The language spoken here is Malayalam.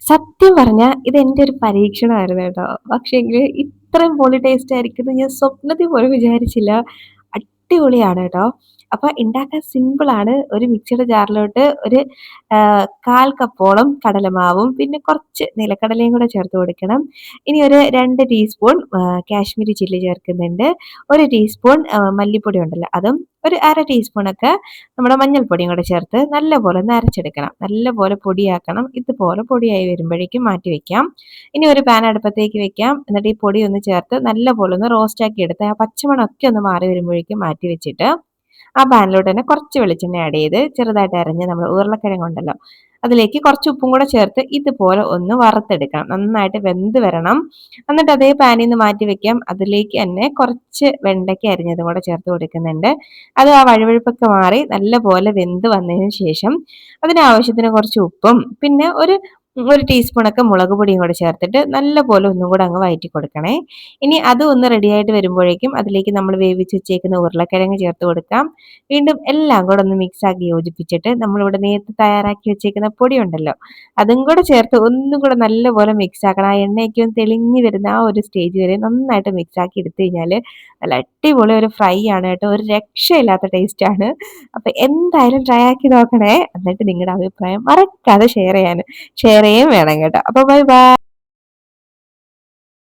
സത്യം പറഞ്ഞാ ഇതെന്റെ ഒരു പരീക്ഷണമായിരുന്നു കേട്ടോ. പക്ഷേങ്കില് ഇത്രയും പൊളി ടേസ്റ്റ് ആയിരിക്കുംന്ന് ഞാൻ സ്വപ്നത്തിൽ പോലും വിചാരിച്ചില്ല. അടിപൊളിയാണ് കേട്ടോ. അപ്പൊ ഇണ്ടാക്കാൻ സിമ്പിളാണ്. ഒരു മിക്സിയുടെ ജാറിലോട്ട് ഒരു 1/4 കപ്പോളം കടലമാവും, പിന്നെ കുറച്ച് നിലക്കടലയും കൂടെ ചേർത്ത് കൊടുക്കണം. ഇനി ഒരു 2 ടീസ്പൂൺ കാശ്മീരി ചില്ലി ചേർക്കുന്നുണ്ട്. 1 ടീസ്പൂൺ മല്ലിപ്പൊടി ഉണ്ടല്ലോ അതും, ഒരു 1/2 ടീസ്പൂണൊക്കെ നമ്മുടെ മഞ്ഞൾപ്പൊടിയും കൂടെ ചേർത്ത് നല്ലപോലെ ഒന്ന് അരച്ചെടുക്കണം. നല്ലപോലെ പൊടിയാക്കണം. ഇതുപോലെ പൊടിയായി വരുമ്പോഴേക്കും മാറ്റി വെക്കാം. ഇനി ഒരു പാൻ അടുപ്പത്തേക്ക് വെക്കാം. എന്നിട്ട് ഈ പൊടി ഒന്ന് ചേർത്ത് നല്ലപോലെ ഒന്ന് റോസ്റ്റ് ആക്കി എടുത്ത് ആ പച്ചമണമൊക്കെ ഒന്ന് മാറി വരുമ്പോഴേക്കും മാറ്റി വെച്ചിട്ട് ആ പാനിലോട്ട് തന്നെ കുറച്ച് വെളിച്ചെണ്ണ ആഡ് ചെയ്ത് ചെറുതായിട്ട് അരിഞ്ഞ് നമ്മൾ ഉരുളക്കിഴങ്ങുണ്ടല്ലോ അതിലേക്ക് കുറച്ച് ഉപ്പും കൂടെ ചേർത്ത് ഇതുപോലെ ഒന്ന് വറുത്തെടുക്കണം. നന്നായിട്ട് വെന്ത് വരണം. എന്നിട്ട് അതേ പാനിൽ നിന്ന് മാറ്റി വെക്കാം. അതിലേക്ക് തന്നെ കുറച്ച് വെണ്ടയ്ക്ക അരിഞ്ഞതും കൂടെ ചേർത്ത് കൊടുക്കുന്നുണ്ട്. അത് ആ വഴുവഴുപ്പൊക്കെ മാറി നല്ലപോലെ വെന്ത് വന്നതിന് ശേഷം അതിനാവശ്യത്തിന് കുറച്ച് ഉപ്പും പിന്നെ ഒരു ടീസ്പൂണൊക്കെ മുളക് പൊടിയും കൂടെ ചേർത്തിട്ട് നല്ലപോലെ ഒന്നും കൂടെ അങ്ങ് വഴറ്റി കൊടുക്കണേ. ഇനി അത് ഒന്ന് റെഡിയായിട്ട് വരുമ്പോഴേക്കും അതിലേക്ക് നമ്മൾ വേവിച്ച് വെച്ചേക്കുന്ന ഉരുളക്കിഴങ്ങ് ചേർത്ത് കൊടുക്കാം. വീണ്ടും എല്ലാം കൂടെ ഒന്ന് മിക്സ് ആക്കി യോജിപ്പിച്ചിട്ട് നമ്മളിവിടെ നേരത്തെ തയ്യാറാക്കി വെച്ചേക്കുന്ന പൊടി ഉണ്ടല്ലോ അതും കൂടെ ചേർത്ത് ഒന്നും കൂടെ നല്ലപോലെ മിക്സ് ആക്കണം. ആ എണ്ണയൊക്കെ ഒന്ന് തെളിഞ്ഞ് വരുന്ന ആ ഒരു സ്റ്റേജ് വരെ നന്നായിട്ട് മിക്സ് ആക്കി എടുത്തു കഴിഞ്ഞാൽ നല്ല അടിപൊളി ഒരു ഫ്രൈ ആണ് കേട്ടോ. ഒരു രക്ഷയില്ലാത്ത ടേസ്റ്റ് ആണ്. അപ്പൊ എന്തായാലും ട്രൈ ആക്കി നോക്കണേ. എന്നിട്ട് നിങ്ങളുടെ അഭിപ്രായം മറക്കാതെ ഷെയർ ചെയ്യും വേണം കേട്ടോ. അപ്പൊ ബൈ ബൈ.